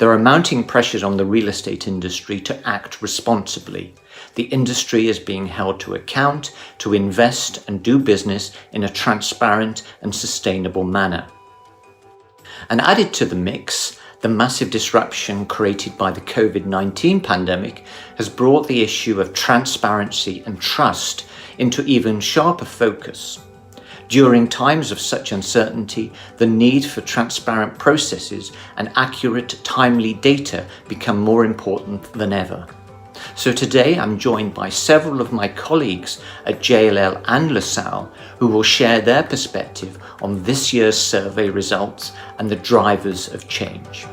There are mounting pressures on the real estate industry to act responsibly. The industry is being held to account to invest and do business in a transparent and sustainable manner. And added to the mix, the massive disruption created by the COVID-19 pandemic has brought the issue of transparency and trust into even sharper focus. During times of such uncertainty, the need for transparent processes and accurate, timely data become more important than ever. So today I'm joined by several of my colleagues at JLL and LaSalle who will share their perspective on this year's survey results and the drivers of change.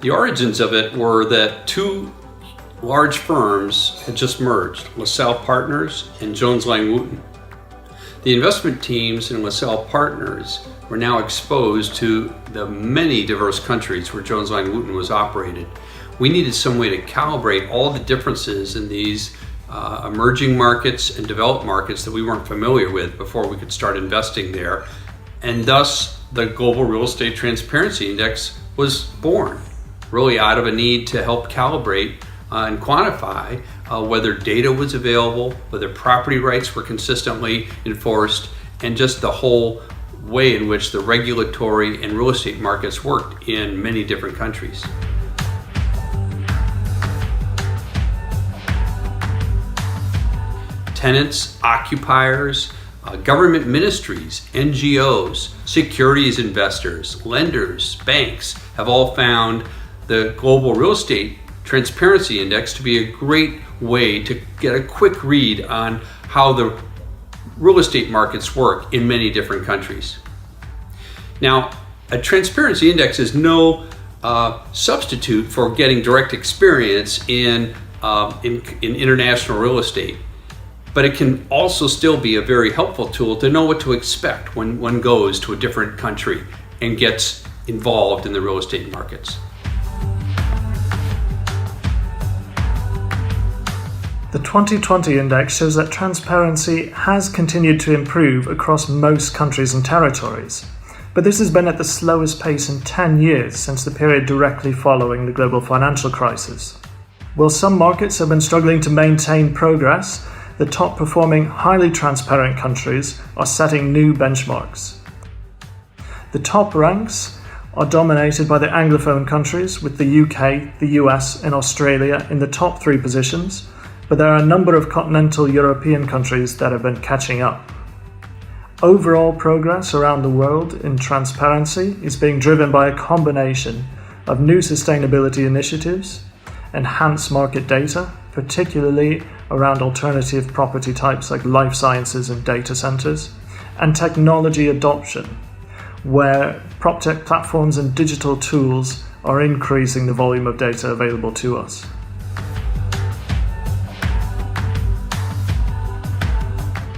The origins of it were that two large firms had just merged, LaSalle Partners and Jones Lang Wooten. The investment teams in LaSalle Partners were now exposed to the many diverse countries where Jones Lang Wooten was operated. We needed some way to calibrate all the differences in these emerging markets and developed markets that we weren't familiar with before we could start investing there. And thus, the Global Real Estate Transparency Index was born, really out of a need to help calibrate and quantify whether data was available, whether property rights were consistently enforced, and just the whole way in which the regulatory and real estate markets worked in many different countries. Tenants, occupiers, government ministries, NGOs, securities investors, lenders, banks have all found the Global Real Estate Transparency Index to be a great way to get a quick read on how the real estate markets work in many different countries. Now, a transparency index is no substitute for getting direct experience in international real estate, but it can also still be a very helpful tool to know what to expect when one goes to a different country and gets involved in the real estate markets. The 2020 index shows that transparency has continued to improve across most countries and territories, but this has been at the slowest pace in 10 years since the period directly following the global financial crisis. While some markets have been struggling to maintain progress, the top-performing, highly transparent countries are setting new benchmarks. The top ranks are dominated by the Anglophone countries, with the UK, the US, and Australia in the top 3 positions, but there are a number of continental European countries that have been catching up. Overall progress around the world in transparency is being driven by a combination of new sustainability initiatives, enhanced market data, particularly around alternative property types like life sciences and data centers, and technology adoption, where PropTech platforms and digital tools are increasing the volume of data available to us.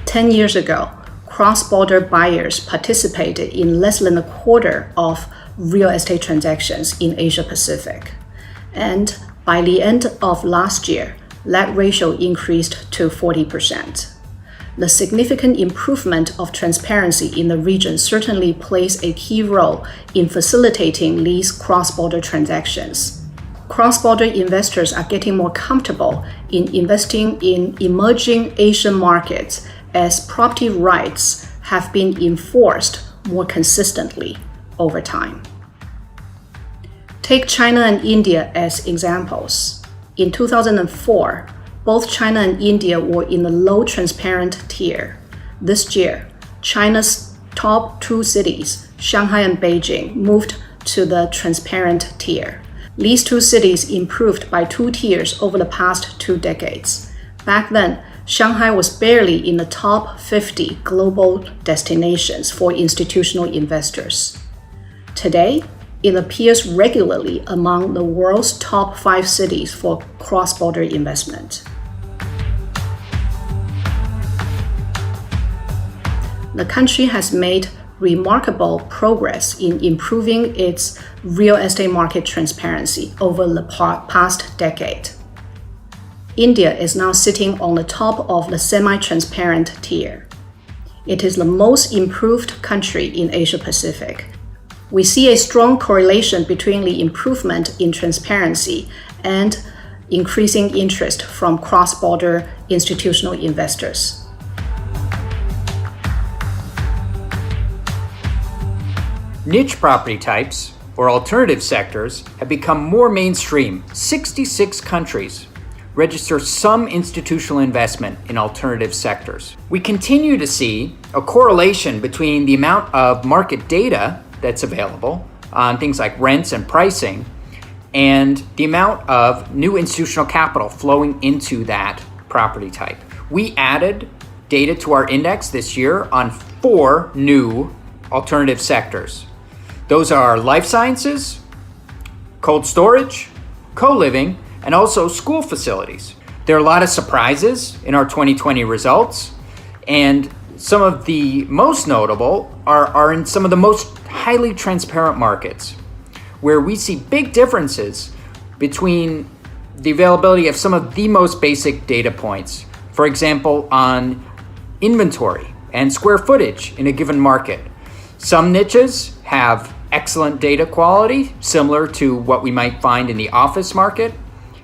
Ten years ago, cross-border buyers participated in less than a quarter of real estate transactions in Asia Pacific. And by the end of last year, that ratio increased to 40%. The significant improvement of transparency in the region certainly plays a key role in facilitating these cross-border transactions. Cross-border investors are getting more comfortable in investing in emerging Asian markets as property rights have been enforced more consistently over time. Take China and India as examples. In 2004, both China and India were in the low transparent tier. This year, China's top 2 cities, Shanghai and Beijing, moved to the transparent tier. These 2 cities improved by 2 tiers over the past 2 decades. Back then, Shanghai was barely in the top 50 global destinations for institutional investors. Today, it appears regularly among the world's top 5 cities for cross-border investment. The country has made remarkable progress in improving its real estate market transparency over the past decade. India is now sitting on the top of the semi-transparent tier. It is the most improved country in Asia Pacific. We see a strong correlation between the improvement in transparency and increasing interest from cross-border institutional investors. Niche property types, or alternative sectors, have become more mainstream. 66 countries register some institutional investment in alternative sectors. We continue to see a correlation between the amount of market data that's available on things like rents and pricing and the amount of new institutional capital flowing into that property type. We added data to our index this year on 4 new alternative sectors. Those are life sciences, cold storage, co-living, and also school facilities. There are a lot of surprises in our 2020 results, and some of the most notable are in some of the most highly transparent markets, where we see big differences between the availability of some of the most basic data points. For example, on inventory and square footage in a given market. Some niches have excellent data quality, similar to what we might find in the office market.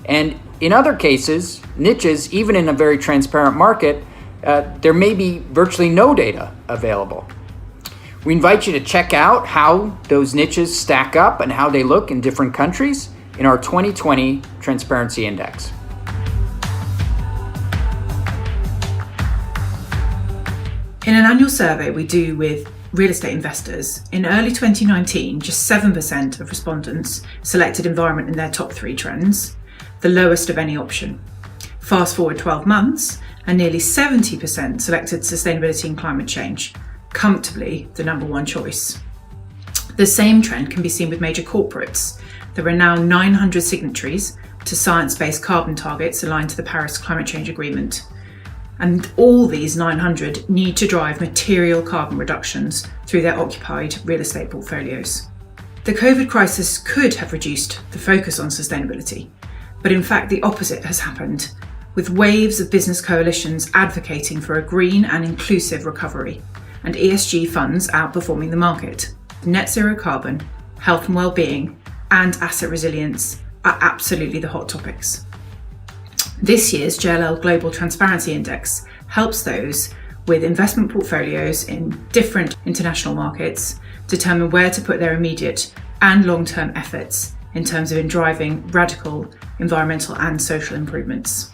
And in other cases, niches, even in a very transparent market, there may be virtually no data available. We invite you to check out how those niches stack up and how they look in different countries in our 2020 Transparency Index. In an annual survey we do with real estate investors, in early 2019, just 7% of respondents selected environment in their top 3 trends, the lowest of any option. Fast forward 12 months, and nearly 70% selected sustainability and climate change, comfortably the number 1 choice. The same trend can be seen with major corporates. There are now 900 signatories to science-based carbon targets aligned to the Paris Climate Change Agreement. And all these 900 need to drive material carbon reductions through their occupied real estate portfolios. The COVID crisis could have reduced the focus on sustainability, but in fact the opposite has happened, with waves of business coalitions advocating for a green and inclusive recovery, and ESG funds outperforming the market. Net zero carbon, health and well-being, and asset resilience are absolutely the hot topics. This year's JLL Global Transparency Index helps those with investment portfolios in different international markets determine where to put their immediate and long-term efforts in terms of driving radical environmental and social improvements.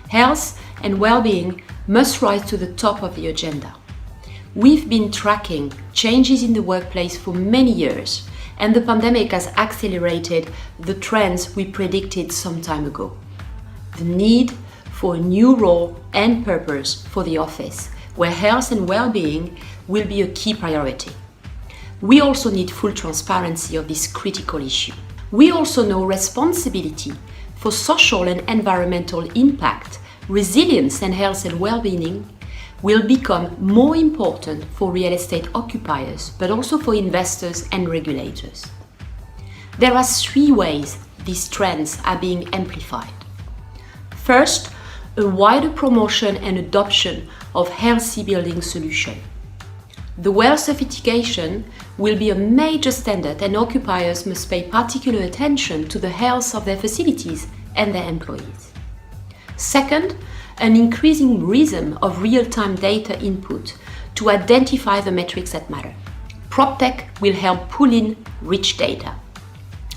Health and well-being must rise to the top of the agenda. We've been tracking changes in the workplace for many years, and the pandemic has accelerated the trends we predicted some time ago. The need for a new role and purpose for the office, where health and well-being will be a key priority. We also need full transparency of this critical issue. We also know responsibility for social and environmental impact, resilience and health and well-being will become more important for real estate occupiers, but also for investors and regulators. There are 3 ways these trends are being amplified. First, a wider promotion and adoption of healthy building solutions. The WELL certification will be a major standard, and occupiers must pay particular attention to the health of their facilities and their employees. Second, an increasing rhythm of real-time data input to identify the metrics that matter. PropTech will help pull in rich data.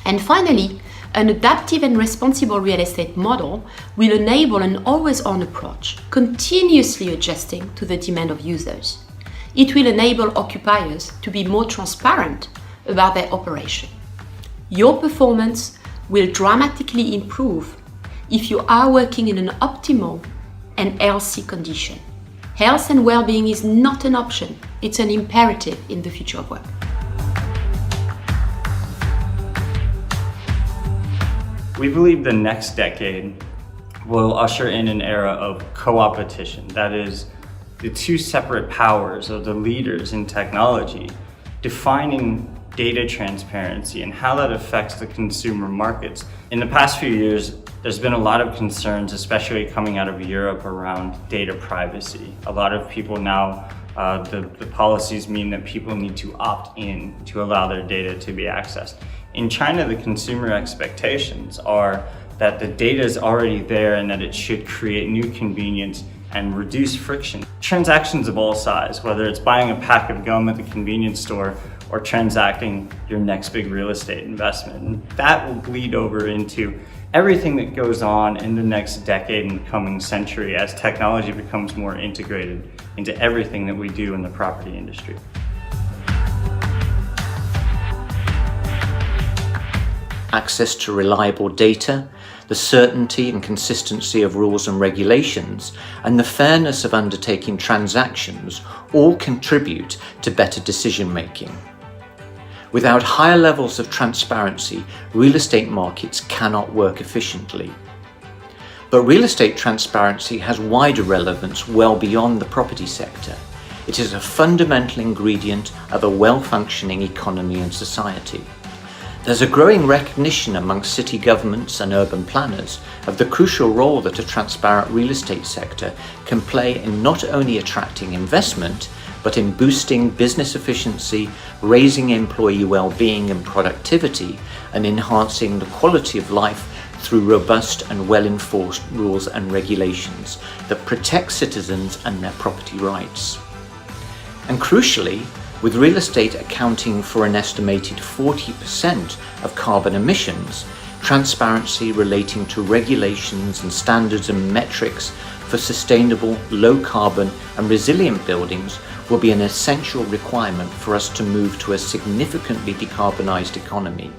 And finally, an adaptive and responsible real estate model will enable an always-on approach, continuously adjusting to the demand of users. It will enable occupiers to be more transparent about their operation. Your performance will dramatically improve if you are working in an optimal and healthy condition. Health and well-being is not an option, it's an imperative in the future of work. We believe the next decade will usher in an era of co-opetition. That is, the 2 separate powers of the leaders in technology defining data transparency and how that affects the consumer markets. In the past few years, there's been a lot of concerns, especially coming out of Europe, around data privacy. A lot of people now, the policies mean that people need to opt in to allow their data to be accessed. In China, the consumer expectations are that the data is already there and that it should create new convenience and reduce friction. Transactions of all size, whether it's buying a pack of gum at the convenience store or transacting your next big real estate investment. And that will bleed over into everything that goes on in the next decade and the coming century as technology becomes more integrated into everything that we do in the property industry. Access to reliable data, the certainty and consistency of rules and regulations, and the fairness of undertaking transactions all contribute to better decision making. Without higher levels of transparency, real estate markets cannot work efficiently. But real estate transparency has wider relevance well beyond the property sector. It is a fundamental ingredient of a well-functioning economy and society. There's a growing recognition among city governments and urban planners of the crucial role that a transparent real estate sector can play in not only attracting investment, but in boosting business efficiency, raising employee well-being and productivity, and enhancing the quality of life through robust and well-enforced rules and regulations that protect citizens and their property rights. And crucially, with real estate accounting for an estimated 40% of carbon emissions, transparency relating to regulations and standards and metrics for sustainable, low-carbon and resilient buildings will be an essential requirement for us to move to a significantly decarbonised economy.